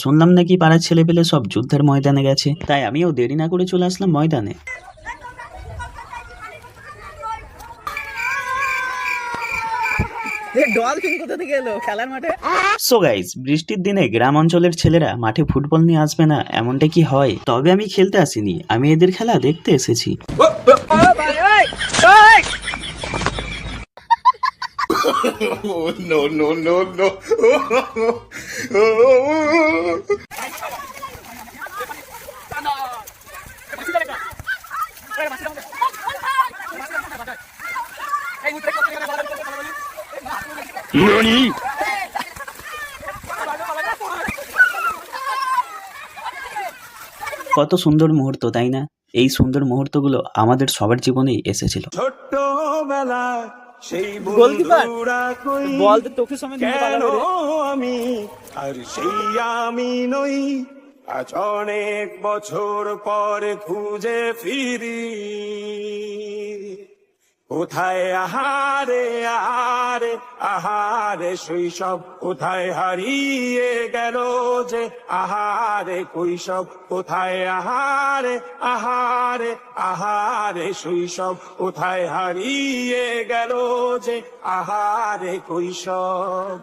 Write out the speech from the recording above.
শুনলাম নাকি পাড়ার ছেলেপেলে সব যুদ্ধের ময়দানে গেছে, তাই আমিও দেরি না করে চলে আসলাম ময়দানে। ডলফিন কোথা থেকে এলো খেলার মাঠে? সো গাইস, বৃষ্টির দিনে গ্রাম অঞ্চলের ছেলেরা মাঠে ফুটবল নিয়ে আসবে না এমনটা কি হয়? তবে আমি খেলতে আসিনি, আমি এদের খেলা দেখতে এসেছি। No, no, no, no. NANI?! কত সুন্দর মুহূর্ত, তাই না? এই সুন্দর মুহূর্তগুলো আমাদের সবার জীবনেই এসেছিল। ছোট্টবেলা সেই গোলকিপার বন্ধুরা কই, বল তো তোকে সময় নিয়ে কেন পালালো রে। আমি আর সেই আমি নই, আজ অনেক বছর পরে খুঁজে ফিরি। কোথায় আহারে আহারে আহারে শৈশব, কোথায় হারিয়ে গেল যে আহারে কৈশব, কোথায় আহারে আহারে আহারে শৈশব, কোথায় হারিয়ে গেল যে আহারে কৈশব।